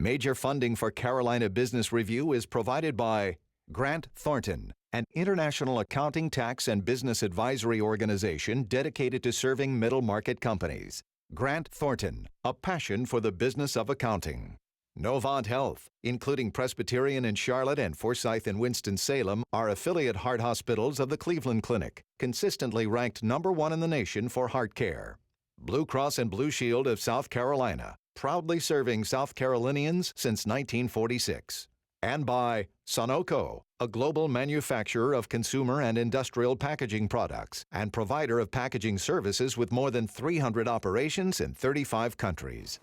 Major funding for Carolina Business Review is provided by Grant Thornton, an international accounting, tax, and business advisory organization dedicated to serving middle-market companies. Grant Thornton, a passion for the business of accounting. Novant Health, including Presbyterian in Charlotte and Forsyth in Winston-Salem, are affiliate heart hospitals of the Cleveland Clinic, consistently ranked #1 in the nation for heart care. Blue Cross and Blue Shield of South Carolina, proudly serving South Carolinians since 1946. And by Sunoco, a global manufacturer of consumer and industrial packaging products and provider of packaging services with more than 300 operations in 35 countries.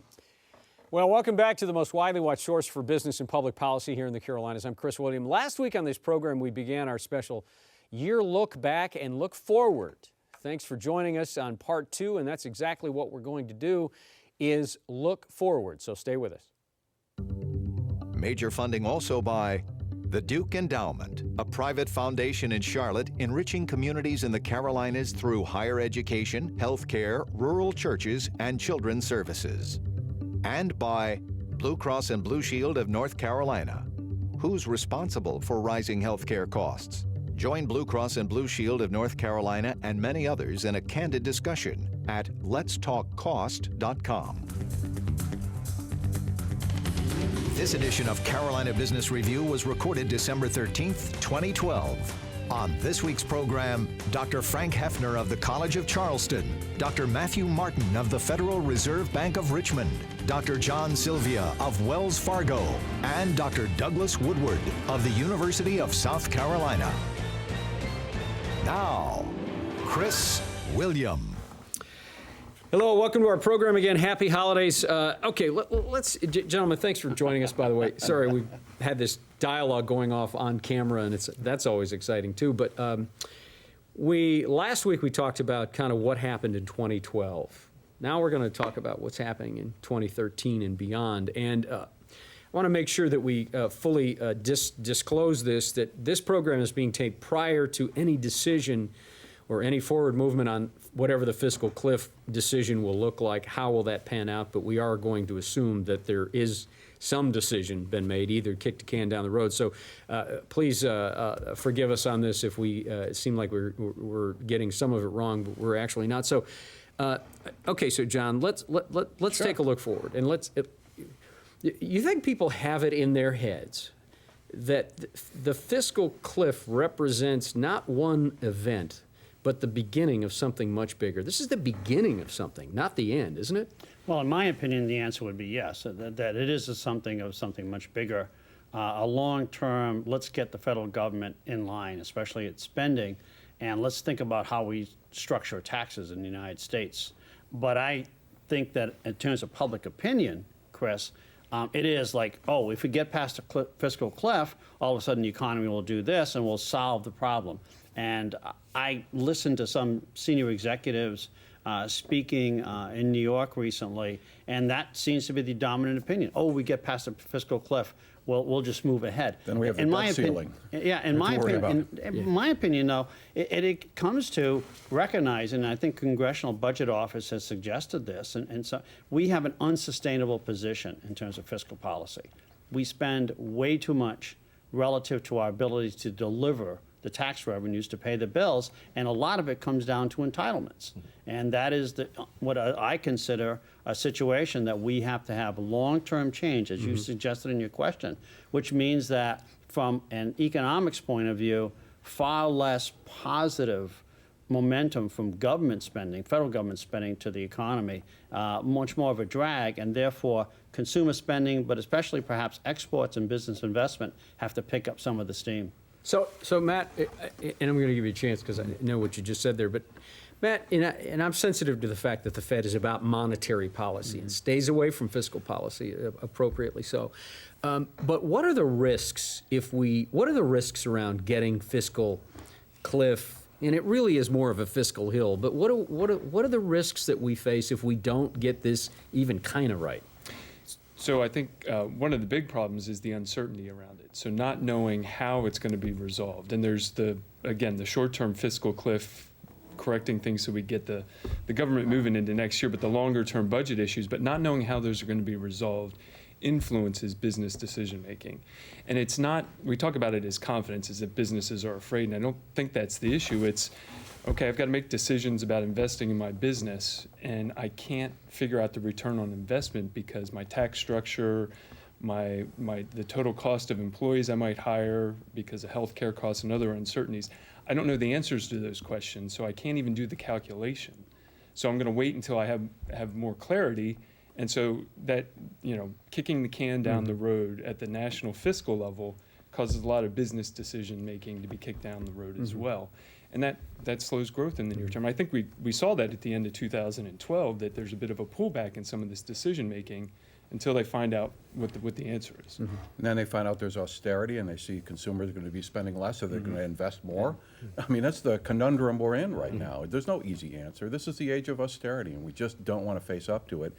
Well, welcome back to the most widely watched source for business and public policy here in the Carolinas. I'm Chris William. Last week on this program, we began our special year look back and look forward. Thanks for joining us on part 2, and that's exactly what we're going to do, is look forward. So stay with us. Major funding also by the Duke Endowment, a private foundation in Charlotte enriching communities in the Carolinas through higher education, healthcare, rural churches, and children's services. And by Blue Cross and Blue Shield of North Carolina. Who's responsible for rising healthcare costs? Join Blue Cross and Blue Shield of North Carolina and many others in a candid discussion at letstalkcost.com. This edition of Carolina Business Review was recorded December 13th, 2012. On this week's program, Dr. Frank Hefner of the College of Charleston, Dr. Matthew Martin of the Federal Reserve Bank of Richmond, Dr. John Silvia of Wells Fargo, and Dr. Douglas Woodward of the University of South Carolina. Now, Chris William. Hello, welcome to our program again. Happy holidays. Okay, gentlemen, thanks for joining us, by the way. Sorry, we had this dialogue going off on camera, and that's always exciting too. But last week we talked about kind of what happened in 2012. Now we're going to talk about what's happening in 2013 and beyond. And I want to make sure that we fully disclose that this program is being taped prior to any decision or any forward movement on whatever the fiscal cliff decision will look like. How will that pan out? But we are going to assume that there is some decision been made, either kick the can down the road. So please forgive us on this if we seem like we're getting some of it wrong, but we're actually not. So, okay, so John, let's sure. Take a look forward, and you think people have it in their heads that the fiscal cliff represents not one event, but the beginning of something much bigger? This is the beginning of something, not the end, isn't it? Well, in my opinion, the answer would be yes, that it is something much bigger. A long-term, let's get the federal government in line, especially its spending, and let's think about how we structure taxes in the United States. But I think that in terms of public opinion, Chris, it is like, oh, if we get past the fiscal cliff, all of a sudden the economy will do this and we'll solve the problem. And I listened to some senior executives speaking in New York recently, and that seems to be the dominant opinion. Oh, we get past the fiscal cliff, we'll just move ahead. Then we have the debt ceiling. Yeah, in my opinion, though, it comes to recognizing, and I think Congressional Budget Office has suggested this, and so we have an unsustainable position in terms of fiscal policy. We spend way too much relative to our ability to deliver the tax revenues to pay the bills, and a lot of it comes down to entitlements. And that is what I consider a situation that we have to have long-term change, as you suggested in your question, which means that from an economics point of view, far less positive momentum from government spending, federal government spending to the economy, much more of a drag, and therefore consumer spending, but especially perhaps exports and business investment, have to pick up some of the steam. So Matt, and I'm going to give you a chance because I know what you just said there, but Matt, and I'm sensitive to the fact that the Fed is about monetary policy and stays away from fiscal policy, appropriately so. But what are the risks what are the risks around getting fiscal cliff? And it really is more of a fiscal hill, but what are the risks that we face if we don't get this even kind of right? So I think one of the big problems is the uncertainty around it. So not knowing how it's going to be resolved. And there's the short-term fiscal cliff, correcting things so we get the government moving into next year, but the longer-term budget issues, but not knowing how those are going to be resolved influences business decision-making. And it's not, we talk about it as confidence, as if businesses are afraid, and I don't think that's the issue. It's, okay, I've got to make decisions about investing in my business, and I can't figure out the return on investment because my tax structure, the total cost of employees I might hire because of healthcare costs and other uncertainties. I don't know the answers to those questions, so I can't even do the calculation. So I'm going to wait until I have more clarity. And so that, kicking the can down the road at the national fiscal level causes a lot of business decision making to be kicked down the road as well. And that slows growth in the near term. I think we saw that at the end of 2012, that there's a bit of a pullback in some of this decision making until they find out what the answer is. And then they find out there's austerity and they see consumers are going to be spending less, so they're going to invest more. I mean, that's the conundrum we're in right now. There's no easy answer. This is the age of austerity, and we just don't want to face up to it.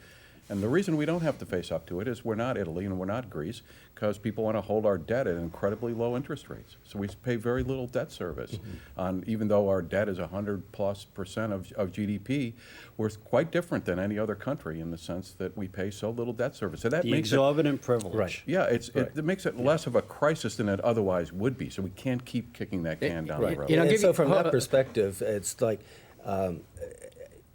And the reason we don't have to face up to it is we're not Italy and we're not Greece, because people want to hold our debt at incredibly low interest rates. So we pay very little debt service. Even though our debt is 100+% of GDP, we're quite different than any other country in the sense that we pay so little debt service. So that The makes exorbitant privilege. Right. Yeah, it makes it less of a crisis than it otherwise would be. So we can't keep kicking that can down the road. And so from that perspective, it's like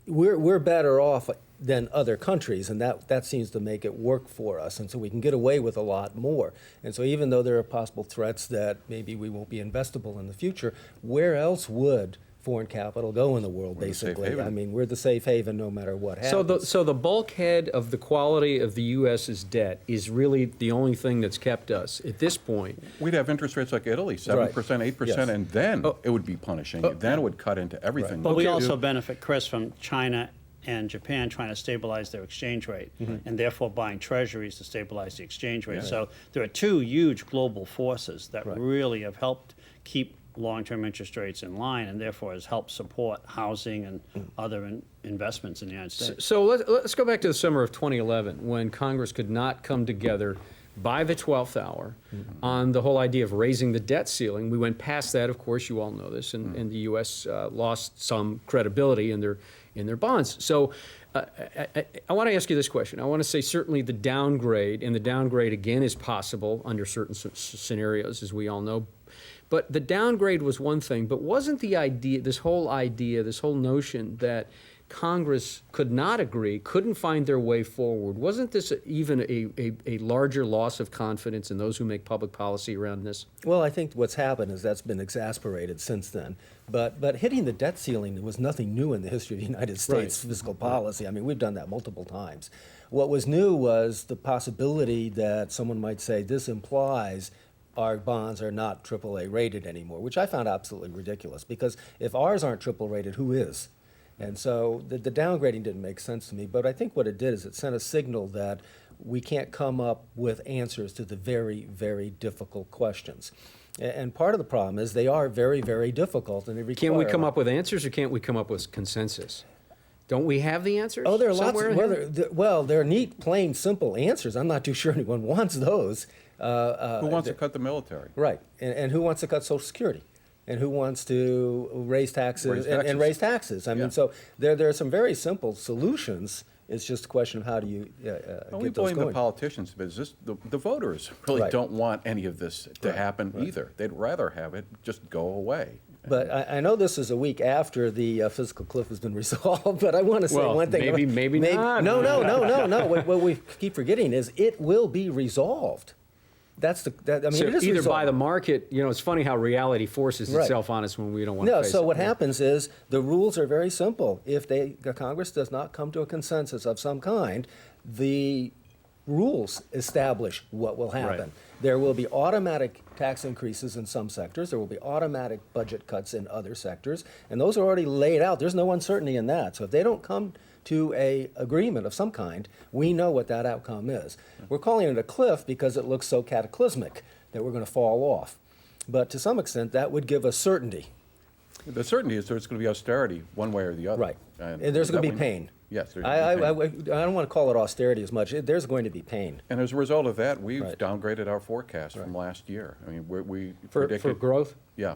we're better off than other countries, and that seems to make it work for us, and so we can get away with a lot more. And so even though there are possible threats that maybe we won't be investable in the future, where else would foreign capital go in the world, We're the safe basically? haven. I mean, we're the safe haven no matter what happens. So the bulkhead of the quality of the U.S.'s debt is really the only thing that's kept us at this point. We'd have interest rates like Italy, 7%, 8%, Yes. and then it would be punishing. Then it would cut into everything. But we Okay. also benefit, Chris, from China and Japan trying to stabilize their exchange rate, and therefore buying treasuries to stabilize the exchange rate. So there are two huge global forces that really have helped keep long-term interest rates in line, and therefore has helped support housing and other investments in the United States. So let's go back to the summer of 2011, when Congress could not come together by the 12th hour on the whole idea of raising the debt ceiling. We went past that, of course, you all know this, and the U.S. Lost some credibility in their bonds. So I want to ask you this question. I want to say certainly the downgrade, and the downgrade again is possible under certain scenarios, as we all know. But the downgrade was one thing, but wasn't the idea, this whole notion that Congress could not agree, couldn't find their way forward, wasn't this even a larger loss of confidence in those who make public policy around this? Well, I think what's happened is that's been exasperated since then. But hitting the debt ceiling was nothing new in the history of the United States fiscal policy. I mean, we've done that multiple times. What was new was the possibility that someone might say this implies our bonds are not AAA rated anymore, which I found absolutely ridiculous, because if ours aren't triple rated, who is? And so the downgrading didn't make sense to me, but I think what it did is it sent a signal that we can't come up with answers to the very, very difficult questions. And part of the problem is they are very, very difficult, and they require... Can't we come up with answers, or can't we come up with consensus? Don't we have the answers? Oh, there are lots somewhere in here? well, they're neat, plain, simple answers. I'm not too sure anyone wants those. Who wants to cut the military? Right, and who wants to cut Social Security? And who wants to raise taxes and raise taxes? I mean, so there are some very simple solutions. It's just a question of how do you get We those blame going. the politicians, but the voters really don't want any of this to happen either. They'd rather have it just go away. But I know this is a week after the fiscal cliff has been resolved, but I want to say one thing. Maybe not. No. What we keep forgetting is it will be resolved. That's it is either resolved. by the market, it's funny how reality forces itself on us when we don't want to face it. So what happens is the rules are very simple. If the Congress does not come to a consensus of some kind, the rules establish what will happen. Right. There will be automatic tax increases in some sectors. There will be automatic budget cuts in other sectors. And those are already laid out. There's no uncertainty in that. So if they don't come to a agreement of some kind, we know what that outcome is. We're calling it a cliff because it looks so cataclysmic that we're going to fall off. But to some extent, that would give us certainty. The certainty is there's going to be austerity one way or the other. Right. And there's going to be pain. Yes, there's I going to be pain. don't want to call it austerity as much. There's going to be pain. And as a result of that, we've Right. downgraded our forecast from last year. I mean, we For predicted growth? Yeah.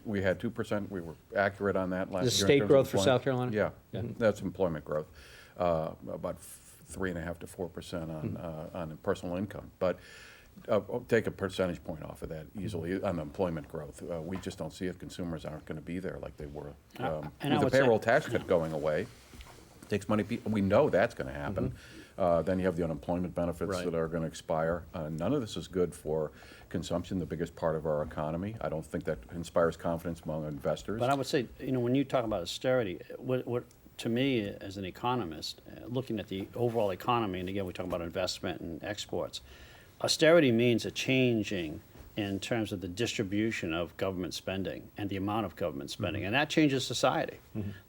We had 2%. We were accurate on that last year. The in state terms of growth for employment. South Carolina? Yeah, that's employment growth. About 3.5% to 4% on personal income. But take a percentage point off of that easily on employment growth. We just don't see it. Consumers aren't going to be there like they were. With the payroll tax cut going away, takes money. We know that's going to happen. Then you have the unemployment benefits that are going to expire. None of this is good for consumption, the biggest part of our economy. I don't think that inspires confidence among investors. But I would say, when you talk about austerity, what to me as an economist, looking at the overall economy, and again we talk about investment and exports, austerity means a changing in terms of the distribution of government spending and the amount of government spending, and that changes society.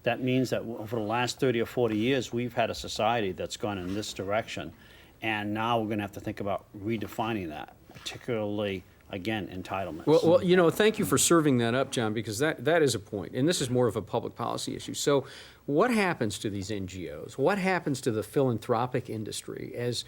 That means that over the last 30 or 40 years, we've had a society that's gone in this direction, and now we're going to have to think about redefining that, particularly, again, entitlements. Well, thank you for serving that up, John, because that is a point, and this is more of a public policy issue. So what happens to these NGOs? What happens to the philanthropic industry as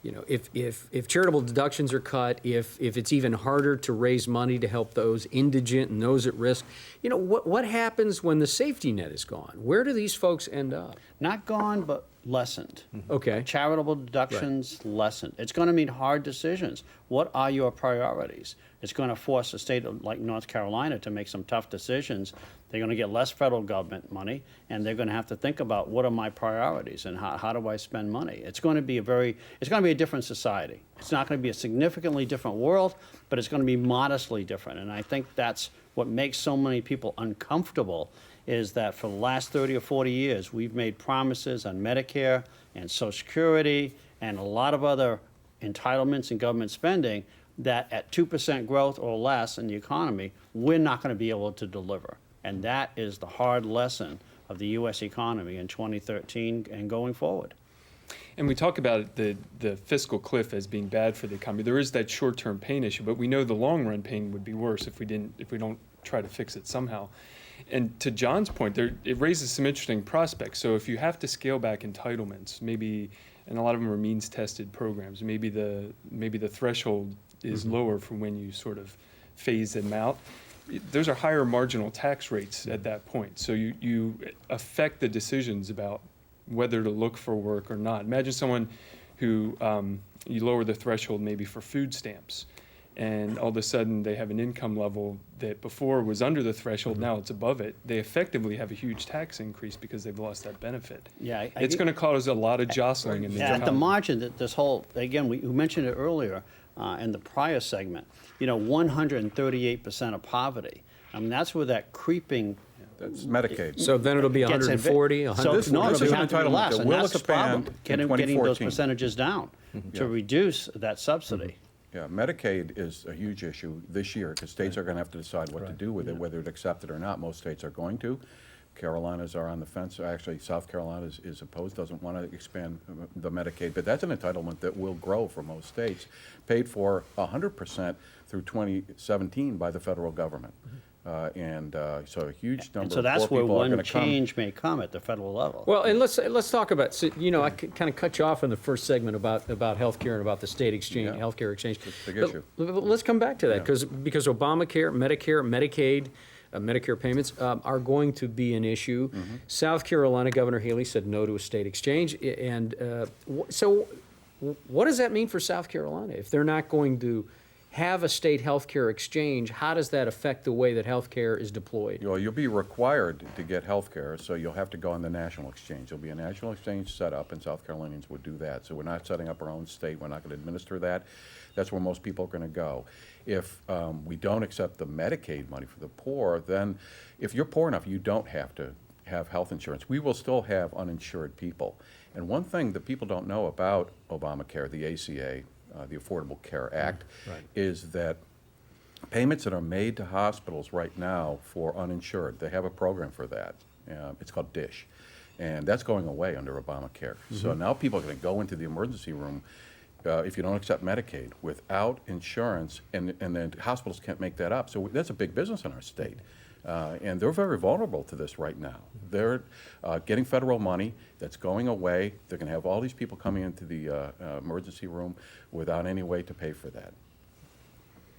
if charitable deductions are cut, if it's even harder to raise money to help those indigent and those at risk, what happens when the safety net is gone? Where do these folks end up? Not gone, but lessened. Okay. Charitable deductions lessened. It's going to mean hard decisions. What are your priorities? It's going to force a state like North Carolina to make some tough decisions. They're going to get less federal government money, and they're going to have to think about what are my priorities and how do I spend money. It's going to be a different society. It's not going to be a significantly different world, but it's going to be modestly different. And I think that's what makes so many people uncomfortable, is that for the last 30 or 40 years, we've made promises on Medicare and Social Security and a lot of other entitlements in government spending that at 2% growth or less in the economy, we're not going to be able to deliver. And that is the hard lesson of the U.S. economy in 2013 and going forward. And we talk about the fiscal cliff as being bad for the economy. There is that short-term pain issue, but we know the long-run pain would be worse if we don't try to fix it somehow. And to John's point, it raises some interesting prospects. So if you have to scale back entitlements, maybe, and a lot of them are means-tested programs, maybe the threshold is lower for when you sort of phase them out. Those are higher marginal tax rates at that point. So you affect the decisions about whether to look for work or not. Imagine someone who you lower the threshold maybe for food stamps, and all of a sudden they have an income level that before was under the threshold, now it's above it. They effectively have a huge tax increase because they've lost that benefit. Yeah, it's going to cause a lot of jostling in the economy. At the margin, this whole, again, we mentioned it earlier in the prior segment, 138% of poverty. I mean, that's where that creeping... That's Medicaid. So then it'll be 140, 100. So this is an entitlement that will that's the problem. expand in Getting those 2014. percentages down to reduce that subsidy. Yeah, Medicaid is a huge issue this year because states are going to have to decide what to do with it, whether to accept it or not. Most states are going to. Carolinas are on the fence. Actually, South Carolina is opposed, doesn't want to expand the Medicaid. But that's an entitlement that will grow for most states, paid for 100% through 2017 by the federal government. So a huge number So of that's poor where people are going one to come. change may come at the federal level. Well, and let's talk about, so, I kind of cut you off in the first segment about healthcare and about the state exchange, Yeah. healthcare exchange. It's a big issue. But let's come back to that because Obamacare, Medicare, Medicaid, Medicare payments are going to be an issue. South Carolina Governor Haley said no to a state exchange, and so what does that mean for South Carolina if they're not going to have a state healthcare exchange? How does that affect the way that healthcare is deployed? Well, you'll be required to get health care, so you'll have to go on the national exchange. There'll be a national exchange set up, and South Carolinians would do that. So we're not setting up our own state. We're not going to administer that. That's where most people are going to go. If we don't accept the Medicaid money for the poor, then if you're poor enough, you don't have to have health insurance. We will still have uninsured people. And one thing that people don't know about Obamacare, the ACA, the Affordable Care Act, is that payments that are made to hospitals right now for uninsured, they have a program for that. It's called DISH. And that's going away under Obamacare. So now people are going to go into the emergency room if you don't accept Medicaid without insurance, and then hospitals can't make that up. So that's a big business in our state. And they're very vulnerable to this right now. They're getting federal money that's going away. They're going to have all these people coming into the emergency room without any way to pay for that.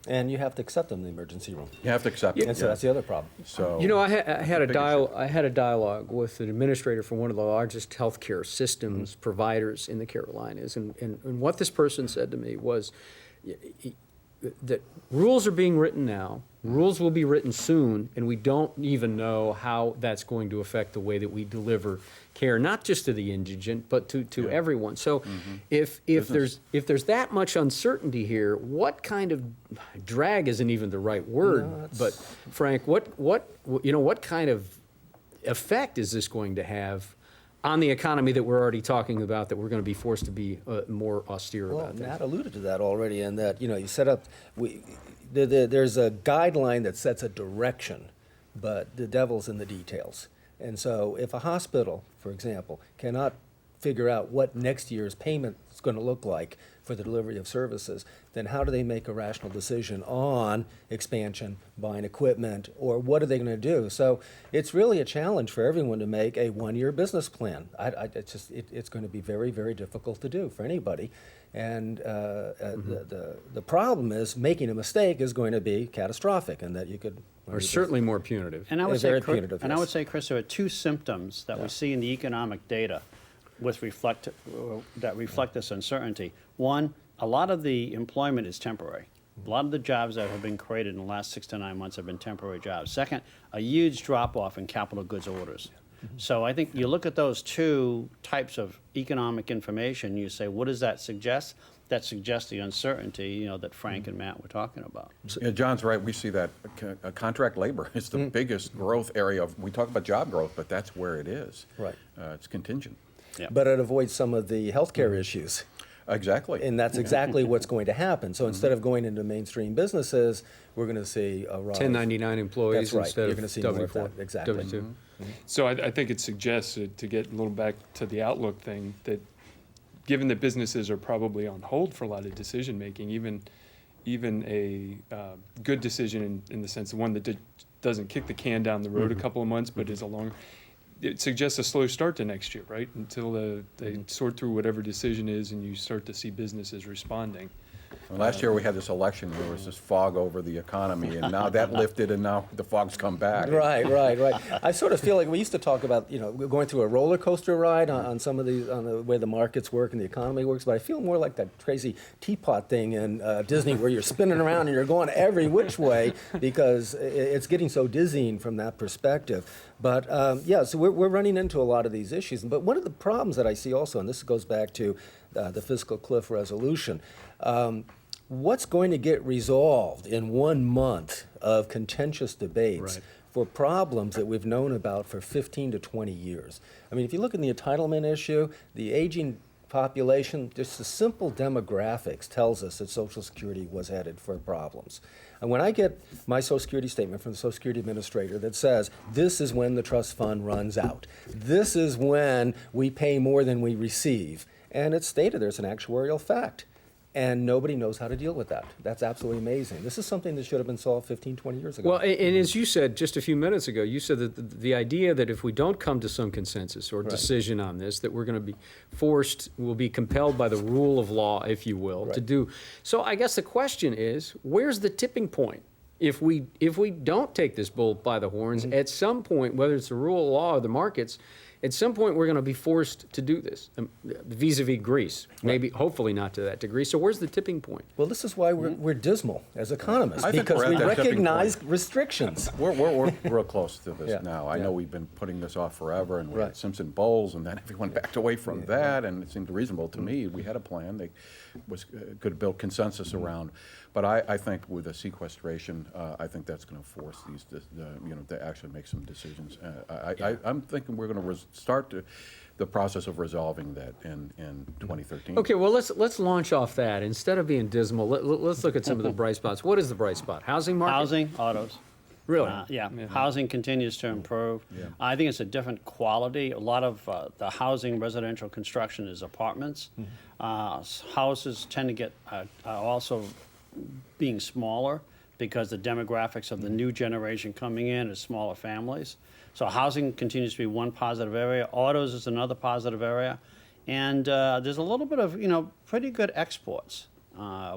And you have to accept them in the emergency room. You have to accept it. And so that's the other problem. So, You know, I had a big issue. I had a dialogue with an administrator for one of the largest healthcare systems providers in the Carolinas, and what this person said to me was that rules are being written now, rules will be written soon, and we don't even know how that's going to affect the way that we deliver care, not just to the indigent, but to everyone. So if there's that much uncertainty here, what kind of drag isn't even the right word, but Frank, what kind of effect is this going to have on the economy that we're already talking about, that we're going to be forced to be more austere Well, about? Matt alluded to that already, and that, you set up, there's a guideline that sets a direction, but the devil's in the details. And so if a hospital, for example, cannot figure out what next year's payment is going to look like for the delivery of services, then how do they make a rational decision on expansion, buying equipment, or what are they going to do? So it's really a challenge for everyone to make a one-year business plan. It's going to be very, very difficult to do for anybody. And the problem is making a mistake is going to be catastrophic, and that you could... Or certainly more punitive. And I would Very say, punitive, and I yes. would say, Chris, there are two symptoms that we see in the economic data that reflect this uncertainty. One, a lot of the employment is temporary. A lot of the jobs that have been created in the last 6 to 9 months have been temporary jobs. Second, a huge drop-off in capital goods orders. So I think you look at those two types of economic information, you say, what does that suggest? That suggests the uncertainty, that Frank and Matt were talking about. yeah, John's right. We see that contract labor is the biggest growth area. We talk about job growth, but that's where it is. Right. It's contingent. Yeah. But it avoids some of the healthcare issues. Exactly. And that's exactly what's going to happen. So instead of going into mainstream businesses, we're going to see a rise. 1099 employees That's right. instead You're of going to see more of W4, that. Exactly. W2. So I think it suggests, to get a little back to the outlook thing, that given that businesses are probably on hold for a lot of decision making, even a good decision in the sense of one that doesn't kick the can down the road a couple of months, but is a long, it suggests a slow start to next year, right? Until they sort through whatever decision is and you start to see businesses responding. Well, last year we had this election, there was this fog over the economy, and now that lifted, and now the fog's come back. Right. I sort of feel like we used to talk about, we're going through a roller coaster ride on some of these, on the way the markets work and the economy works, but I feel more like that crazy teapot thing in Disney where you're spinning around and you're going every which way because it's getting so dizzying from that perspective. But so we're running into a lot of these issues. But one of the problems that I see also, and this goes back to the fiscal cliff resolution, what's going to get resolved in 1 month of contentious debates for problems that we've known about for 15 to 20 years? I mean, if you look at the entitlement issue, the aging population, just the simple demographics tells us that Social Security was headed for problems. And when I get my Social Security statement from the Social Security Administrator that says, this is when the trust fund runs out, this is when we pay more than we receive, and it's stated there's an actuarial fact. And nobody knows how to deal with that. That's absolutely amazing. This is something that should have been solved 15, 20 years ago. Well, and as you said just a few minutes ago, you said that the idea that if we don't come to some consensus or decision on this, that we're going to be forced, we'll be compelled by the rule of law, if you will, to do. So I guess the question is, where's the tipping point? If we don't take this bull by the horns, at some point, whether it's the rule of law or the markets, at some point we're going to be forced to do this, vis-a-vis Greece. Maybe, hopefully not to that degree. So where's the tipping point? Well, this is why we're dismal as economists, I think because we're at we that tipping recognize point. restrictions. We're real close to this Yeah. now. I Yeah. know we've been putting this off forever, and we Right. had Simpson Bowles, and then everyone backed away from that, and it seemed reasonable to me. We had a plan that was could build consensus around. But I think with the sequestration, I think that's going to force these, to actually make some decisions. I'm thinking we're going to start the process of resolving that in 2013. Okay, well, let's launch off that. Instead of being dismal, let's look at some of the bright spots. What is the bright spot? Housing market? Housing, autos. Really? Housing continues to improve. Yeah. I think it's a different quality. A lot of the housing, residential construction is apartments. Houses tend to get also being smaller because the demographics of the new generation coming in is smaller families. So housing continues to be one positive area. Autos is another positive area. And there's a little bit of, pretty good exports.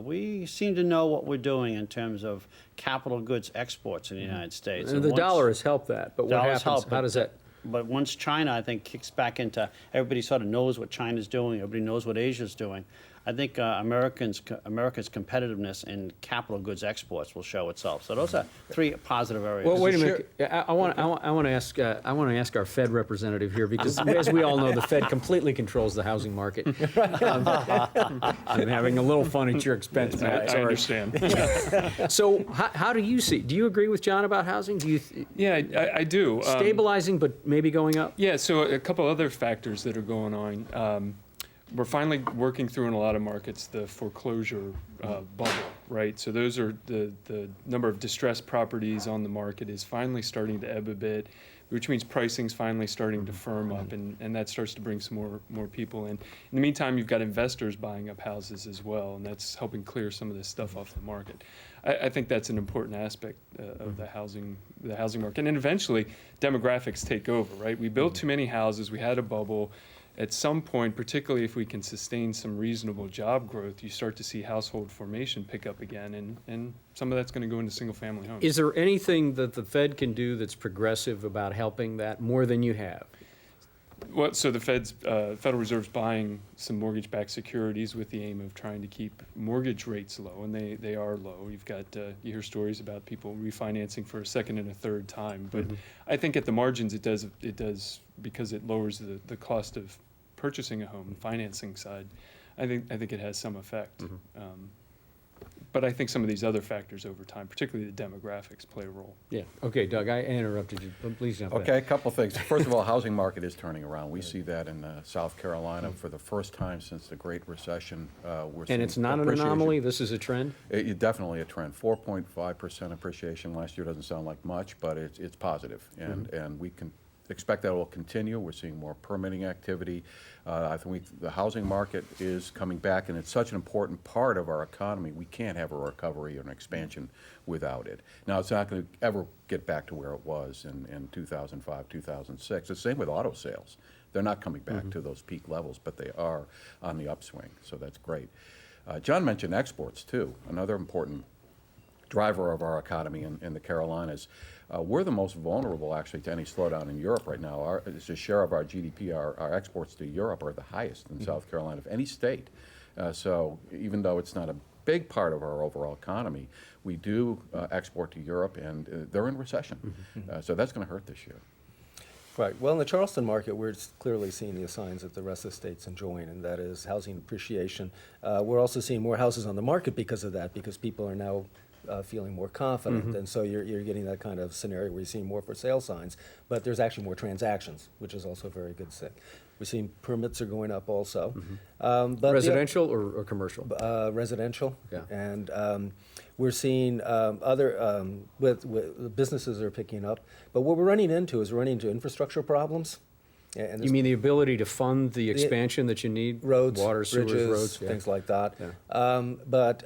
We seem to know what we're doing in terms of capital goods exports in the United States. And the dollar has helped that, but what Dollars happens, help, how does that? But once China, I think, kicks back into, everybody sort of knows what China's doing, everybody knows what Asia's doing. I think America's competitiveness in capital goods exports will show itself. So those are three positive areas. Well, wait a minute. I want to ask our Fed representative here, because as we all know, the Fed completely controls the housing market. I'm having a little fun at your expense, Matt. I understand. So how do you see? Do you agree with John about housing? Do you? Yeah, I do. Stabilizing, but maybe going up? Yeah, so a couple other factors that are going on. We're finally working through in a lot of markets the foreclosure bubble, right? So those are the number of distressed properties on the market is finally starting to ebb a bit, which means pricing's finally starting to firm up, and that starts to bring some more people in. In the meantime, you've got investors buying up houses as well, and that's helping clear some of this stuff off the market. I think that's an important aspect of the housing market. And eventually, demographics take over, right? We built too many houses, we had a bubble. At some point, particularly if we can sustain some reasonable job growth, you start to see household formation pick up again, and some of that's going to go into single-family homes. Is there anything that the Fed can do that's progressive about helping that more than you have? Well, so the Federal Reserve's buying some mortgage-backed securities with the aim of trying to keep mortgage rates low, and they are low. You've got you hear stories about people refinancing for a second and a third time, but I think at the margins it does because it lowers the cost of purchasing a home, financing side. I think it has some effect. But I think some of these other factors over time, particularly the demographics, play a role. Yeah. Okay, Doug, I interrupted you. Please jump in. Okay, a couple things. First of all, housing market is turning around. We see that in South Carolina for the first time since the Great Recession. We're seeing And it's not an anomaly? This is a trend? It's definitely a trend. 4.5% appreciation last year doesn't sound like much, but it's positive, and we can expect that will continue. We're seeing more permitting activity. I think the housing market is coming back, and it's such an important part of our economy. We can't have a recovery or an expansion without it. Now, it's not going to ever get back to where it was in 2005, 2006. The same with auto sales. They're not coming back to those peak levels, but they are on the upswing, so that's great. John mentioned exports, too, another important driver of our economy in the Carolinas. We're the most vulnerable, actually, to any slowdown in Europe right now. As a share of our GDP, our exports to Europe are the highest in South Carolina of any state. So even though it's not a big part of our overall economy, we do export to Europe, and they're in recession. So that's going to hurt this year. Right. Well, in the Charleston market, we're clearly seeing the signs that the rest of the state's enjoying, and that is housing appreciation. We're also seeing more houses on the market because of that, because people are now feeling more confident, and so you're getting that kind of scenario where you're seeing more for sale signs, but there's actually more transactions, which is also a very good thing. We're seeing permits are going up also. But residential or commercial? Residential. Yeah. And we're seeing other with businesses are picking up, but what we're running into infrastructure problems. And you mean the ability to fund the expansion that you need? Roads, water, sewers, bridges, roads, things like that. Yeah. But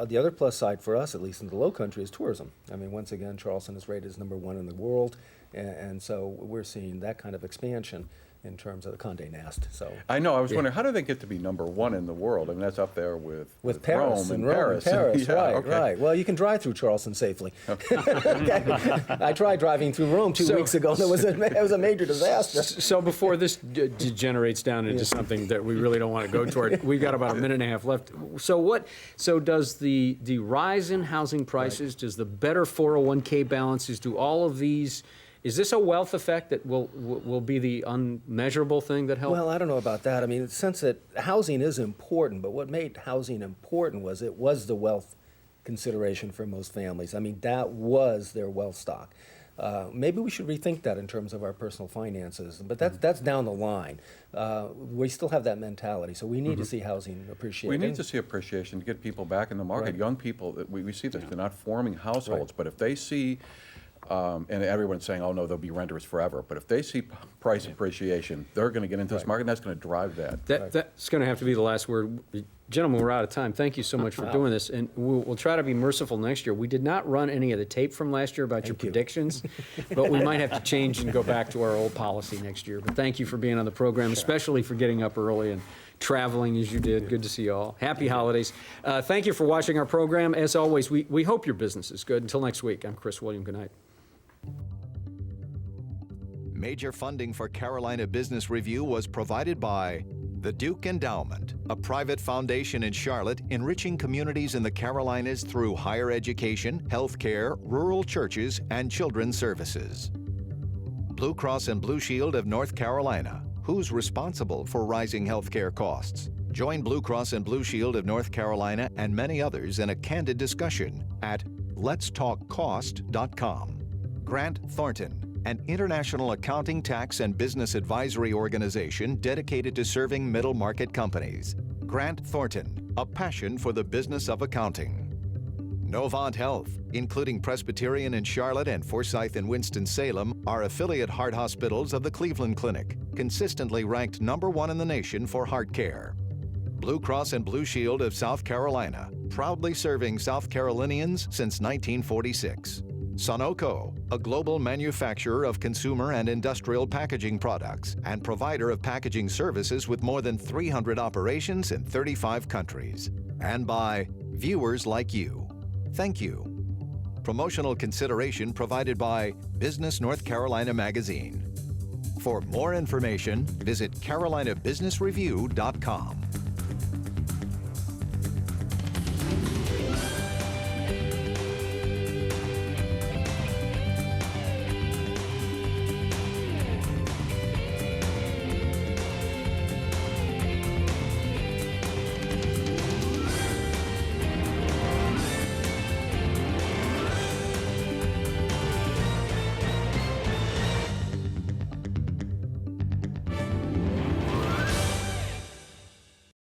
the other plus side for us, at least in the low country, is tourism. I mean, once again, Charleston is rated as #1 in the world, and so we're seeing that kind of expansion in terms of the Condé Nast. So I know. I was wondering, how do they get to be #1 in the world? I mean, that's up there with Paris Rome and Paris. Yeah, right, okay. right. Well, you can drive through Charleston safely. I tried driving through Rome two weeks ago, and it was a major disaster. So before this degenerates down into something that we really don't want to go toward, we've got about a minute and a half left. So does the rise in housing prices, does the better 401k balances, do all of these? Is this a wealth effect that will be the unmeasurable thing that helps? Well, I don't know about that. I mean, since housing is important, but what made housing important was it was the wealth consideration for most families. I mean, that was their wealth stock. Maybe we should rethink that in terms of our personal finances, but that's down the line. We still have that mentality, so we need to see housing appreciated. We need to see appreciation to get people back in the market. Right. Young people, we see this, they're not forming households, but if they see and everyone's saying, oh, no, they'll be renters forever. But if they see price appreciation, they're going to get into this market, and that's going to drive that. That's going to have to be the last word. Gentlemen, we're out of time. Thank you so much for doing this. And we'll try to be merciful next year. We did not run any of the tape from last year about your predictions, but we might have to change and go back to our old policy next year. But thank you for being on the program, especially for getting up early and traveling as you did. Good to see you all. Happy holidays. Thank you for watching our program. As always, we hope your business is good. Until next week, I'm Chris William. Good night. Major funding for Carolina Business Review was provided by the Duke Endowment, a private foundation in Charlotte enriching communities in the Carolinas through higher education, healthcare, rural churches, and children's services. Blue Cross and Blue Shield of North Carolina. Who's responsible for rising healthcare costs? Join Blue Cross and Blue Shield of North Carolina and many others in a candid discussion at letstalkcost.com. Grant Thornton, an international accounting, tax, and business advisory organization dedicated to serving middle market companies. Grant Thornton, a passion for the business of accounting. Novant Health, including Presbyterian in Charlotte and Forsyth in Winston-Salem, are affiliate heart hospitals of the Cleveland Clinic, consistently ranked #1 in the nation for heart care. Blue Cross and Blue Shield of South Carolina, proudly serving South Carolinians since 1946. Sunoco, a global manufacturer of consumer and industrial packaging products and provider of packaging services with more than 300 operations in 35 countries. And by viewers like you. Thank you. Promotional consideration provided by Business North Carolina Magazine. For more information, visit carolinabusinessreview.com.